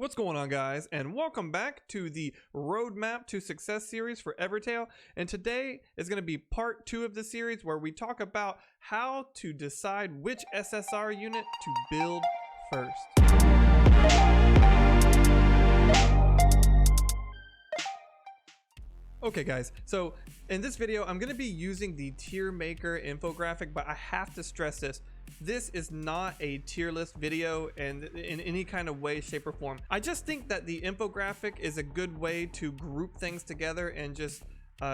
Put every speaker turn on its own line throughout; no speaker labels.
What's going on, guys, and welcome back to the Roadmap to Success series for Evertale. And today is going to be part 2 of the series where we talk about how to decide which SSR unit to build first. Okay guys, so in this video I'm going to be using the tier maker infographic, but I have to stress this. This is not a tier list video and in any kind of way, shape, or form. I just think that the infographic is a good way to group things together and just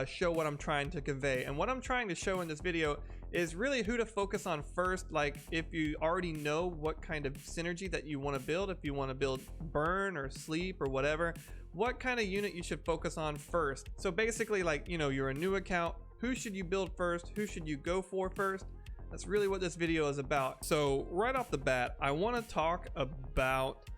show what I'm trying to convey. And what I'm trying to show in this video is really who to focus on first. Like if you already know what kind of synergy that you want to build, if you want to build burn or sleep or whatever, what kind of unit you should focus on first. So basically, like, you know, you're a new account, who should you build first? Who should you go for first? That's really what this video is about. So right off the bat, I want to talk about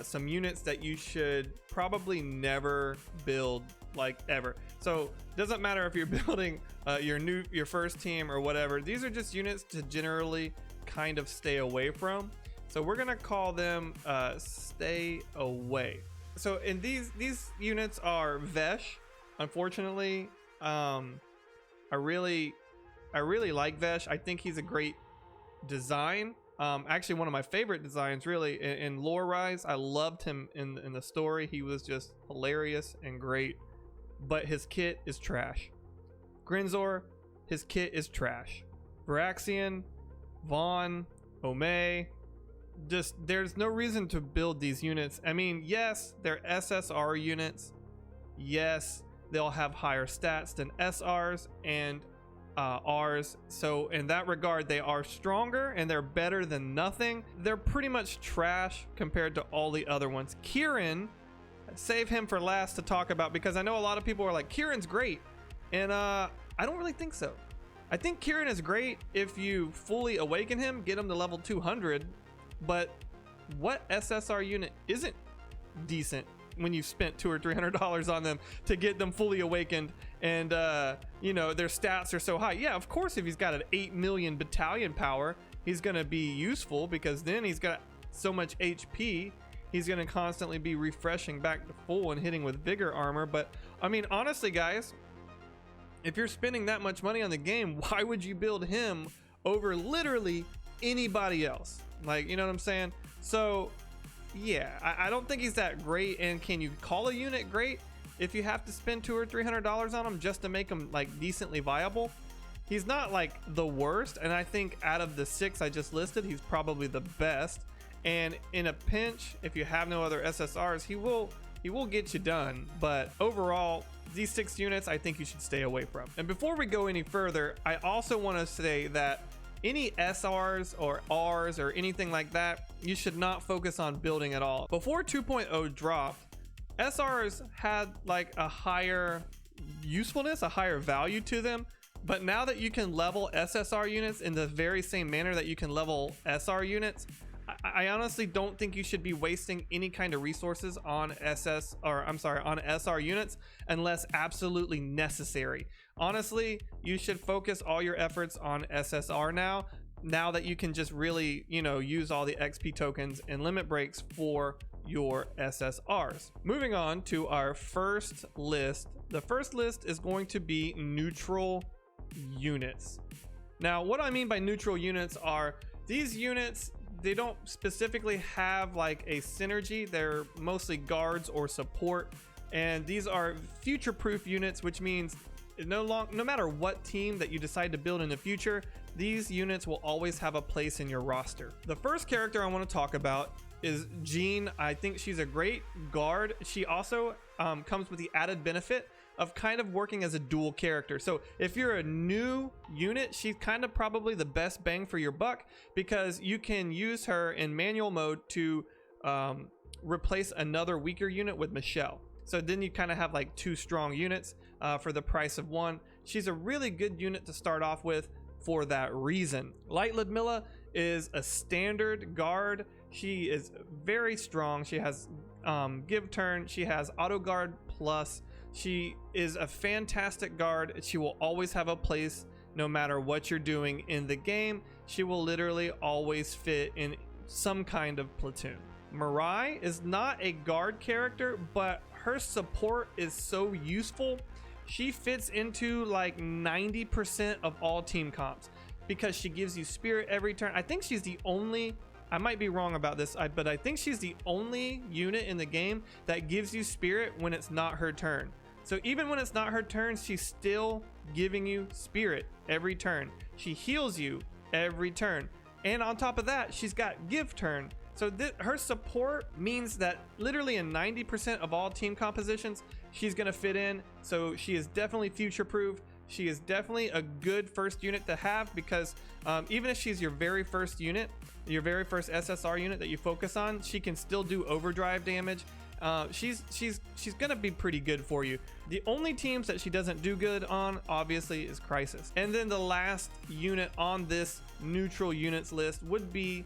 some units that you should probably never build, like ever. So it doesn't matter if you're building your first team or whatever. These are just units to generally kind of stay away from. So we're gonna call them stay away. So in these units are Vesh. Unfortunately, I really like Vesh. I think he's a great design. Actually one of my favorite designs, really, in Lore Rise. I loved him in the story. He was just hilarious and great, but his kit is trash. Grinzor, his kit is trash. Varaxian, Vaughn, Omei, just there's no reason to build these units. I mean, yes, they're SSR units. Yes, they'll have higher stats than SRs and Rs, so in that regard they are stronger and they're better than nothing. They're pretty much trash compared to all the other ones. Kieran, save him for last to talk about, because I know a lot of people are like, Kieran's great, and I don't really think so. I think Kieran is great if you fully awaken him, get him to level 200, but what SSR unit isn't decent when you've spent $200 or $300 on them to get them fully awakened, and you know, their stats are so high? Yeah, of course, if he's got an 8 million battalion power, he's gonna be useful, because then he's got so much HP, he's gonna constantly be refreshing back to full and hitting with vigor armor. But I mean, honestly guys, if you're spending that much money on the game, why would you build him over literally anybody else? Like, you know what I'm saying? So yeah, I don't think he's that great. And can you call a unit great if you have to spend $200 or $300 on him just to make him like decently viable? He's not like the worst, and I think out of the 6 I just listed, he's probably the best. And in a pinch, if you have no other SSRs, he will get you done. But overall, these 6 units I think you should stay away from. And before we go any further, I also want to say that any SRs or Rs or anything like that, you should not focus on building at all. Before 2.0 dropped, SRs had like a higher usefulness, a higher value to them. But now that you can level SSR units in the very same manner that you can level SR units, I honestly don't think you should be wasting any kind of resources on on SR units unless absolutely necessary. Honestly, you should focus all your efforts on SSR now that you can just really, you know, use all the XP tokens and limit breaks for your SSRs. Moving on to our first list. The first list is going to be neutral units. Now, what I mean by neutral units are these units, they don't specifically have like a synergy. They're mostly guards or support, and these are future-proof units, which means no matter what team that you decide to build in the future, these units will always have a place in your roster. The first character I want to talk about is Jean. I think she's a great guard. She also comes with the added benefit of kind of working as a dual character. So if you're a new unit, she's kind of probably the best bang for your buck, because you can use her in manual mode to replace another weaker unit with Michelle. So then you kind of have like 2 strong units for the price of 1. She's a really good unit to start off with for that reason. Light Ludmilla is a standard guard. She is very strong. She has give turn. She has auto guard plus. She is a fantastic guard. She will always have a place no matter what you're doing in the game. She will literally always fit in some kind of platoon. Mirai is not a guard character, but her support is so useful. She fits into like 90% of all team comps because she gives you spirit every turn. I think she's the only, I might be wrong about this, but I think she's the only unit in the game that gives you spirit when it's not her turn. So even when it's not her turn, she's still giving you spirit every turn. She heals you every turn. And on top of that, she's got give turn. So her support means that literally in 90% of all team compositions, she's going to fit in. So she is definitely future proof. She is definitely a good first unit to have because even if she's your very first unit, your very first SSR unit that you focus on, she can still do overdrive damage. She's gonna be pretty good for you. The only teams that she doesn't do good on obviously is Crisis. And then the last unit on this neutral units list would be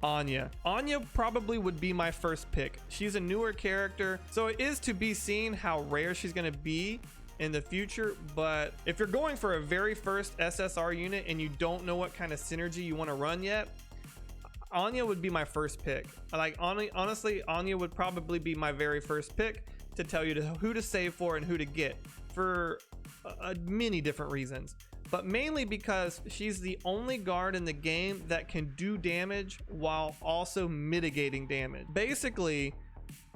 Anya. Anya probably would be my first pick. She's a newer character, so it is to be seen how rare she's gonna be in the future. But if you're going for a very first SSR unit and you don't know what kind of synergy you want to run yet, Anya would be my first pick. Like honestly, Anya would probably be my very first pick to tell you who to save for and who to get for many different reasons, but mainly because she's the only guard in the game that can do damage while also mitigating damage. Basically,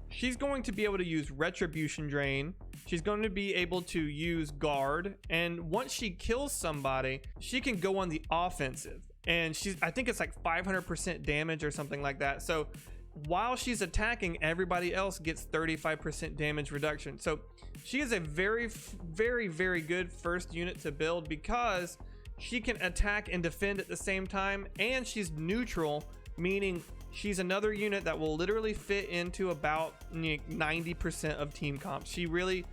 she's going to be able to use Retribution Drain. She's going to be able to use guard, and once she kills somebody, she can go on the offensive. And I think it's like 500% damage or something like that. So while she's attacking, everybody else gets 35% damage reduction. So she is a very, very, very good first unit to build because she can attack and defend at the same time, and she's neutral, meaning she's another unit that will literally fit into about 90% of team comps. She really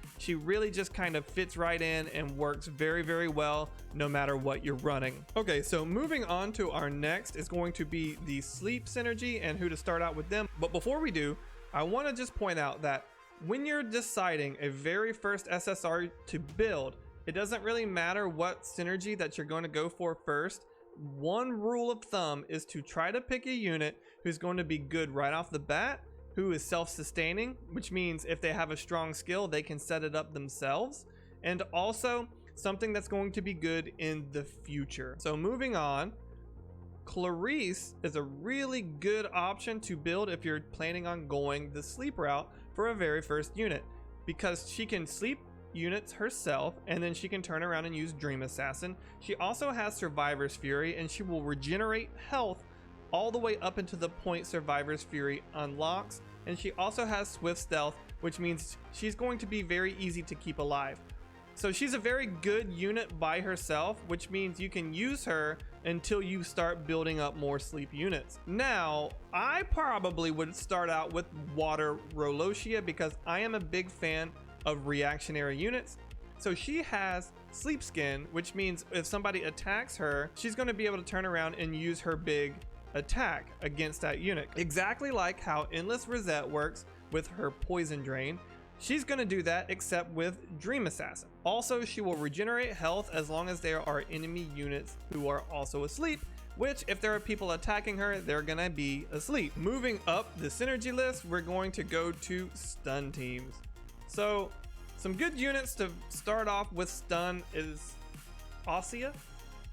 just kind of fits right in and works very, very well no matter what you're running. Okay, so moving on to our next is going to be the sleep synergy and who to start out with them. But before we do, I want to just point out that when you're deciding a very first SSR to build, it doesn't really matter what synergy that you're going to go for first. One rule of thumb is to try to pick a unit who's going to be good right off the bat, who is self-sustaining, which means if they have a strong skill, they can set it up themselves, and also something that's going to be good in the future. So moving on, Clarice is a really good option to build if you're planning on going the sleep route for a very first unit, because she can sleep units herself, and then she can turn around and use Dream Assassin. She also has Survivor's Fury, and she will regenerate health all the way up into the point Survivor's Fury unlocks. And she also has Swift Stealth, which means she's going to be very easy to keep alive. So she's a very good unit by herself, which means you can use her until you start building up more sleep units. Now, I probably would start out with Water Rolotia because I am a big fan of reactionary units. So she has Sleep Skin, which means if somebody attacks her, she's going to be able to turn around and use her big attack against that unit. Exactly like how Endless Rosette works with her Poison Drain. She's going to do that, except with Dream Assassin. Also, she will regenerate health as long as there are enemy units who are also asleep, which if there are people attacking her, they're going to be asleep. Moving up the synergy list, we're going to go to stun teams. So some good units to start off with stun is Ossia.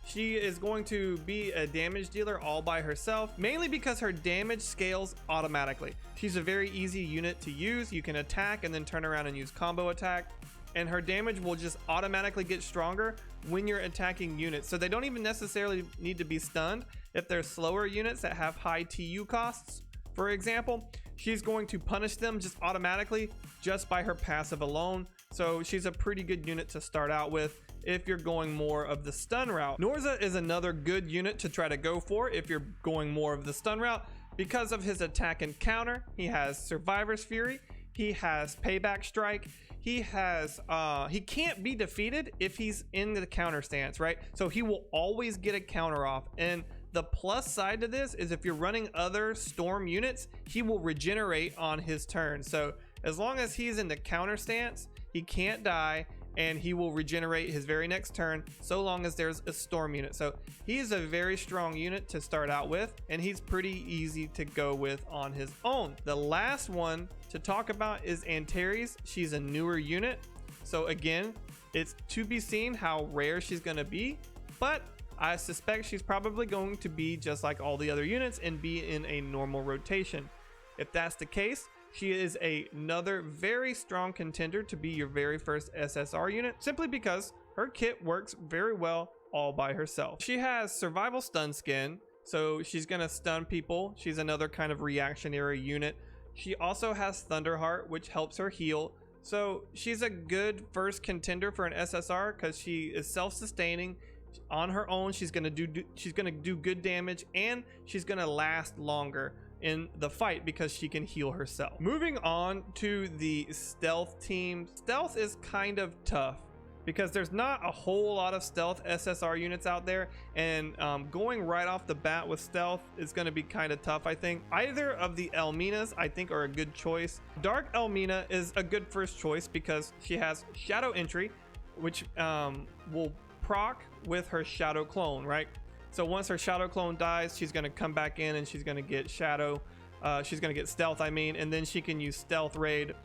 She is going to be a damage dealer all by herself, mainly because her damage scales automatically. She's a very easy unit to use. You can attack and then turn around and use combo attack, and her damage will just automatically get stronger when you're attacking units. So they don't even necessarily need to be stunned. If they're slower units that have high TU costs, for example, she's going to punish them just automatically just by her passive alone. So she's a pretty good unit to start out with if you're going more of the stun route. Norza is another good unit to try to go for if you're going more of the stun route because of his attack and counter. He has Survivor's Fury, he has Payback Strike, he can't be defeated if he's in the counter stance, right? So he will always get a counter off. And the plus side to this is if you're running other storm units, he will regenerate on his turn. So as long as he's in the counter stance, he can't die, and he will regenerate his very next turn so long as there's a storm unit. So he's a very strong unit to start out with, and he's pretty easy to go with on his own. The last one to talk about is Antares. She's a newer unit, so again, it's to be seen how rare she's going to be, but I suspect she's probably going to be just like all the other units and be in a normal rotation. If that's the case, she is another very strong contender to be your very first SSR unit, simply because her kit works very well all by herself. She has survival stun skin, so she's gonna stun people. She's another kind of reactionary unit. She also has Thunderheart, which helps her heal. So she's a good first contender for an SSR because she is self-sustaining. On her own, she's gonna do good damage, and she's gonna last longer in the fight because she can heal herself. Moving on to the stealth team. Stealth is kind of tough because there's not a whole lot of stealth SSR units out there, and going right off the bat with stealth is going to be kind of tough. I think either of the Elminas I think are a good choice. Dark Elmina is a good first choice because she has shadow entry, which will proc with her shadow clone, right? So once her shadow clone dies, she's going to come back in and she's going to get shadow. She's going to get stealth, and then she can use stealth raid.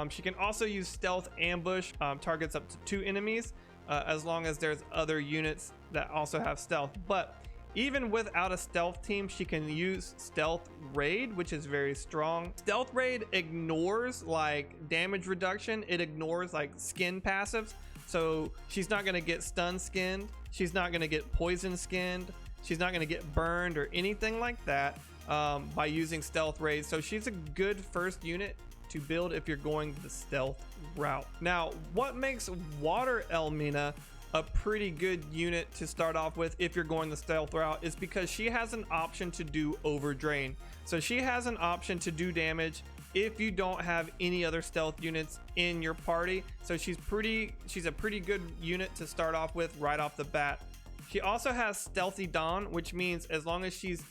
She can also use stealth ambush, targets up to 2 enemies, as long as there's other units that also have stealth. But even without a stealth team, she can use stealth raid, which is very strong. Stealth raid ignores like damage reduction. It ignores like skin passives. So she's not going to get stun skinned. She's not going to get poison skinned. She's not going to get burned or anything like that by using stealth raid. So she's a good first unit to build if you're going the stealth route. Now, what makes Water Elmina a pretty good unit to start off with if you're going the stealth route is because she has an option to do overdrain. So she has an option to do damage if you don't have any other stealth units in your party. So she's a pretty good unit to start off with right off the bat. She also has Stealthy Dawn, which means as long as she's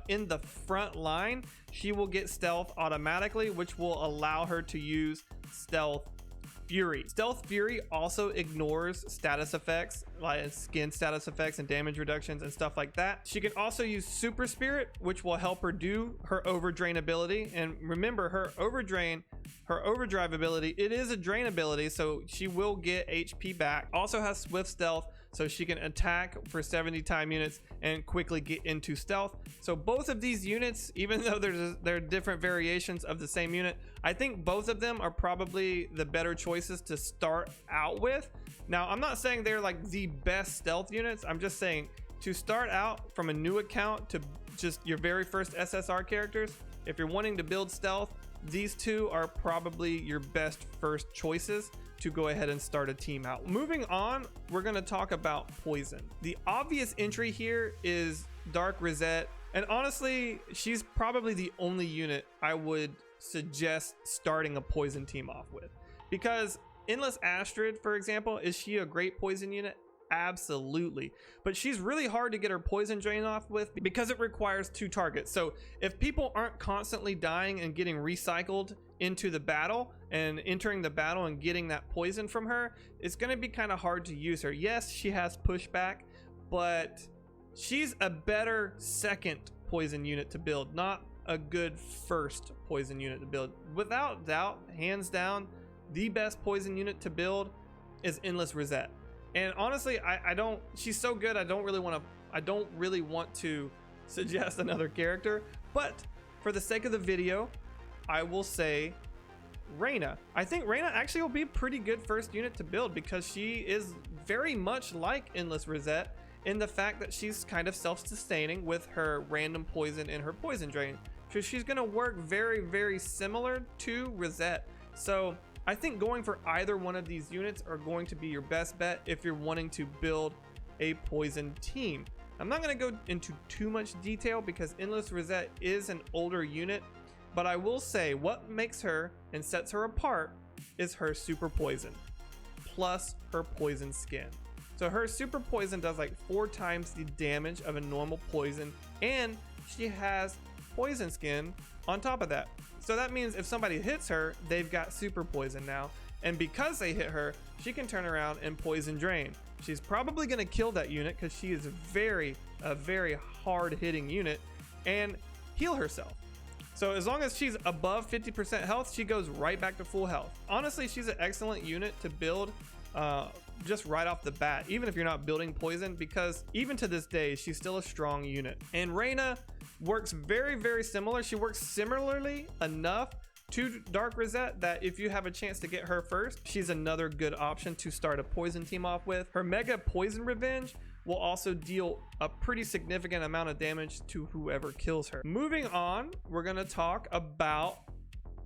in the front line, she will get stealth automatically, which will allow her to use Stealth Fury. Stealth Fury also ignores status effects like skin status effects and damage reductions and stuff like that. She can also use Super Spirit, which will help her do her overdrain ability. And remember, her overdrive ability, it is a drain ability, so she will get HP back. Also has Swift Stealth, so she can attack for 70 time units and quickly get into stealth. So both of these units, even though they're different variations of the same unit, I think both of them are probably the better choices to start out with. Now, I'm not saying they're like the best stealth units. I'm just saying to start out from a new account to just your very first SSR characters, if you're wanting to build stealth, these two are probably your best first choices to go ahead and start a team out. Moving on, we're going to talk about poison. The obvious entry here is Dark Rosette, and honestly, she's probably the only unit I would suggest starting a poison team off with, because Endless Astrid, for example, is she a great poison unit? Absolutely, but she's really hard to get her poison drain off with because it requires 2 targets. So if people aren't constantly dying and getting recycled into the battle and entering the battle and getting that poison from her, it's going to be kind of hard to use her. Yes, she has pushback, but she's a better second poison unit to build, not a good first poison unit to build. Without doubt, hands down, the best poison unit to build is Endless Rosette. And honestly, she's so good, I don't really want to suggest another character, but for the sake of the video, I will say Reyna. I think Reyna actually will be a pretty good first unit to build because she is very much like Endless Rosette in the fact that she's kind of self-sustaining with her random poison and her poison drain. So she's going to work very, very similar to Rosette. So I think going for either one of these units are going to be your best bet if you're wanting to build a poison team. I'm not going to go into too much detail because Endless Rosette is an older unit, but I will say what makes her and sets her apart is her super poison plus her poison skin. So her super poison does like 4 times the damage of a normal poison, and she has poison skin on top of that. So that means if somebody hits her, they've got super poison now. And because they hit her, she can turn around and poison drain. She's probably going to kill that unit because she is a very hard hitting unit, and heal herself. So as long as she's above 50% health, she goes right back to full health. Honestly, she's an excellent unit to build just right off the bat, even if you're not building poison, because even to this day, she's still a strong unit. And Reyna works very similar. She works similarly enough to Dark Rosette that if you have a chance to get her first, she's another good option to start a poison team off with. Her Mega Poison Revenge will also deal a pretty significant amount of damage to whoever kills her. Moving on, we're gonna talk about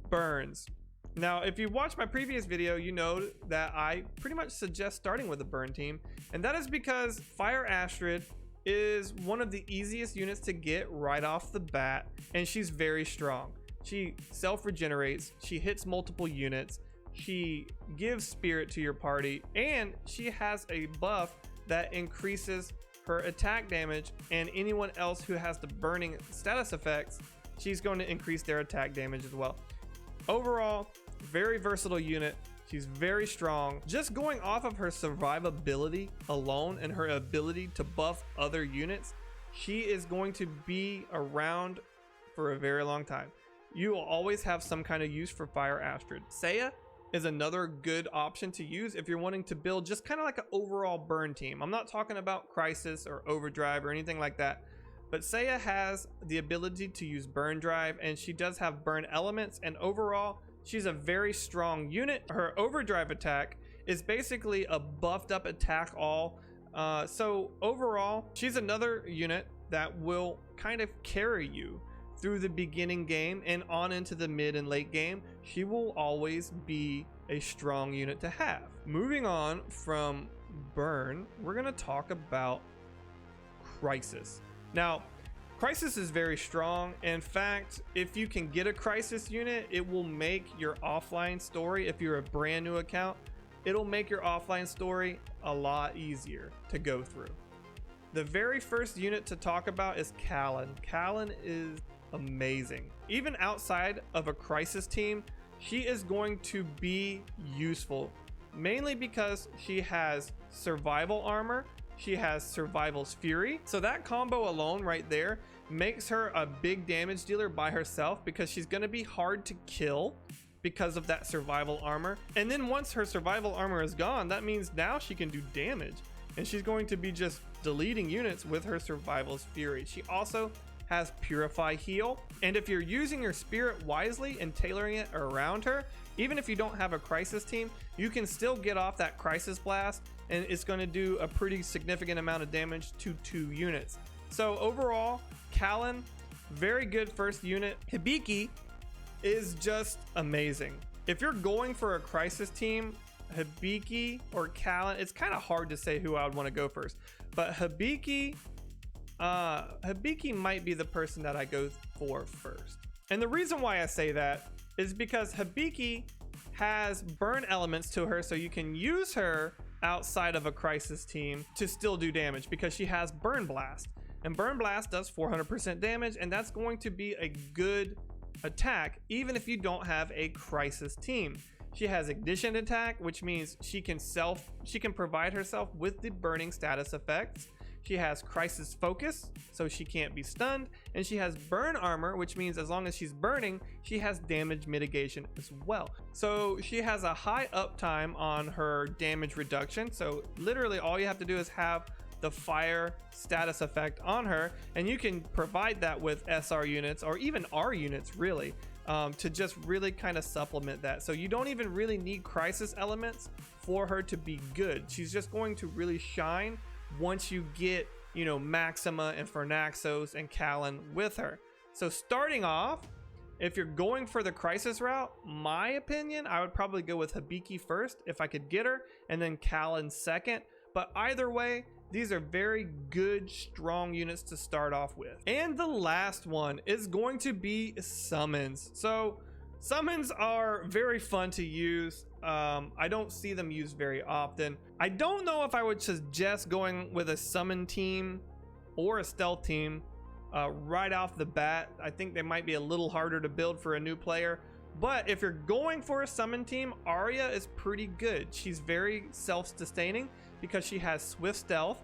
burns. Now, if you watched my previous video, you know that I pretty much suggest starting with a burn team, and that is because Fire Astrid is one of the easiest units to get right off the bat, and she's very strong. She self-regenerates, she hits multiple units, she gives spirit to your party, and she has a buff that increases her attack damage, and anyone else who has the burning status effects, she's going to increase their attack damage as well. Overall, very versatile unit. She's very strong. Just going off of her survivability alone and her ability to buff other units, she is going to be around for a very long time. You will always have some kind of use for Fire Astrid. Saya is another good option to use if you're wanting to build just kind of like an overall burn team. I'm not talking about Crisis or Overdrive or anything like that, but Saya has the ability to use burn drive, and she does have burn elements, and overall she's a very strong unit. Her Overdrive attack is basically a buffed up attack all. So overall, she's another unit that will kind of carry you through the beginning game and on into the mid and late game. She will always be a strong unit to have. Moving on from burn, we're gonna talk about Crisis. Now, Crisis is very strong. In fact, if you can get a Crisis unit, it will make your offline story, if you're a brand new account, it'll make your offline story a lot easier to go through. The very first unit to talk about is Callan. Callan is amazing. Even outside of a Crisis team, she is going to be useful, mainly because she has survival armor, she has survival's fury. So that combo alone right there makes her a big damage dealer by herself, because she's going to be hard to kill because of that survival armor. And then once her survival armor is gone, that means now she can do damage, and she's going to be just deleting units with her survival's fury. She also has Purify Heal, and if you're using your spirit wisely and tailoring it around her, even if you don't have a Crisis team, you can still get off that Crisis Blast, and it's going to do a pretty significant amount of damage to 2 units. So overall, Callan, very good first unit. Hibiki is just amazing. If you're going for a Crisis team, Hibiki or Callan, it's kind of hard to say who I would want to go first, but Hibiki might be the person that I go for first. And the reason why I say that is because Hibiki has burn elements to her, so you can use her outside of a Crisis team to still do damage, because she has Burn Blast, and Burn Blast does 400% damage, and that's going to be a good attack even if you don't have a Crisis team. She has Ignition attack, which means she can provide herself with the burning status effects. She has Crisis Focus, so she can't be stunned, and she has Burn Armor, which means as long as she's burning, she has damage mitigation as well. So she has a high uptime on her damage reduction, so literally all you have to do is have the fire status effect on her, and you can provide that with SR units or even R units really, to just really kind of supplement that. So you don't even really need Crisis elements for her to be good. She's just going to really shine once you get, you know, Maxima and Fernaxos and Callan with her. So starting off, if you're going for the Crisis route, my opinion, I would probably go with Hibiki first if I could get her, and then Callan second. But either way, these are very good, strong units to start off with. And the last one is going to be summons. So summons are very fun to use. I don't see them used very often. I don't know if I would suggest going with a summon team or a stealth team right off the bat. I think they might be a little harder to build for a new player, But if you're going for a summon team, Arya is pretty good. She's very self-sustaining because she has swift stealth.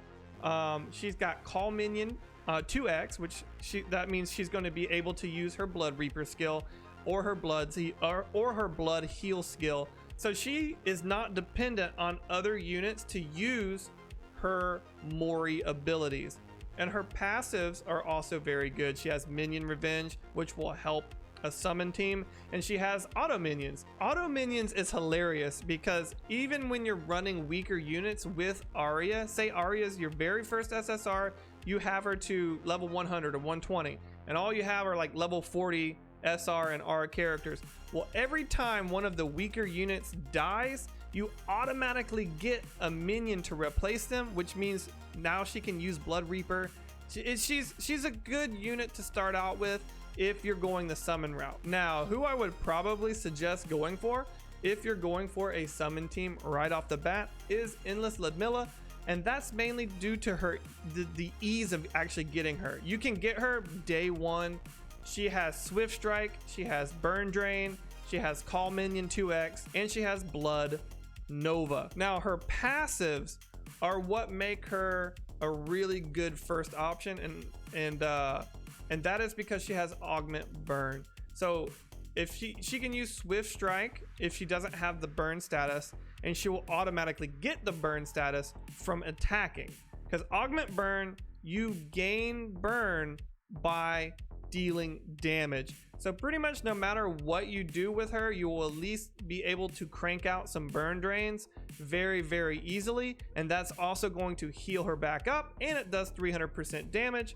She's got call minion 2x, which that means she's going to be able to use her Blood Reaper skill or her blood heal skill. So she is not dependent on other units to use her Mori abilities. And her passives are also very good. She has Minion Revenge, which will help a summon team, and she has auto minions. Auto minions is hilarious because even when you're running weaker units with Arya, say Arya's your very first SSR, you have her to level 100 or 120, and all you have are like level 40 SR and R characters. Well, every time one of the weaker units dies, you automatically get a minion to replace them, which means now she can use Blood Reaper. She's a good unit to start out with if you're going the summon route. Now, who I would probably suggest going for if you're going for a summon team right off the bat is Endless Ludmilla, and that's mainly due to her the ease of actually getting her. You can get her day one. She has Swift Strike, she has Burn Drain, she has Call Minion 2x, and she has Blood Nova. Now, her passives are what make her a really good first option, and that is because she has Augment Burn. So if she can use Swift Strike if she doesn't have the burn status, and she will automatically get the burn status from attacking, because Augment Burn, you gain burn by dealing damage. So pretty much no matter what you do with her, you will at least be able to crank out some burn drains very, very easily, and that's also going to heal her back up, and it does 300% damage.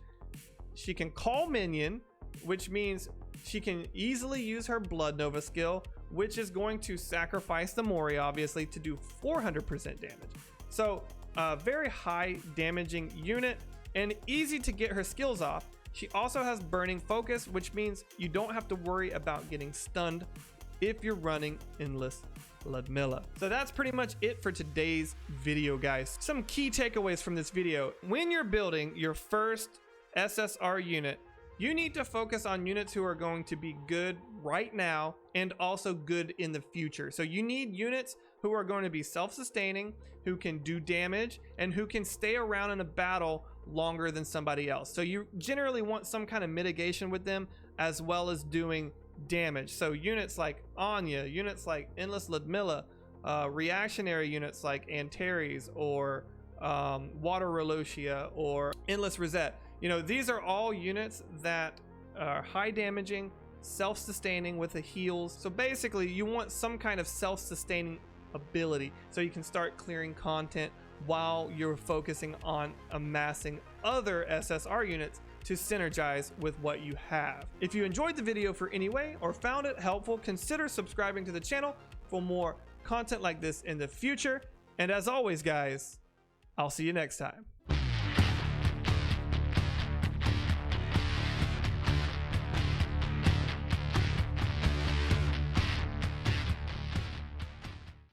She can call minion, which means she can easily use her Blood Nova skill, which is going to sacrifice the Mori, obviously, to do 400% damage. So very high damaging unit and easy to get her skills off. She also has Burning Focus, which means you don't have to worry about getting stunned if you're running Endless Ludmilla. So that's pretty much it for today's video, guys. Some key takeaways from this video: when you're building your first SSR unit, you need to focus on units who are going to be good right now and also good in the future. So you need units who are going to be self-sustaining, who can do damage, and who can stay around in a battle longer than somebody else. So you generally want some kind of mitigation with them as well as doing damage. So units like Anya, units like Endless Ludmilla, reactionary units like Antares or Water Relotia or Endless Rosette. You know, these are all units that are high damaging, self-sustaining with the heals. So basically you want some kind of self-sustaining ability so you can start clearing content while you're focusing on amassing other SSR units to synergize with what you have. If you enjoyed the video for any way or found it helpful, consider subscribing to the channel for more content like this in the future. And as always, guys, I'll see you next time.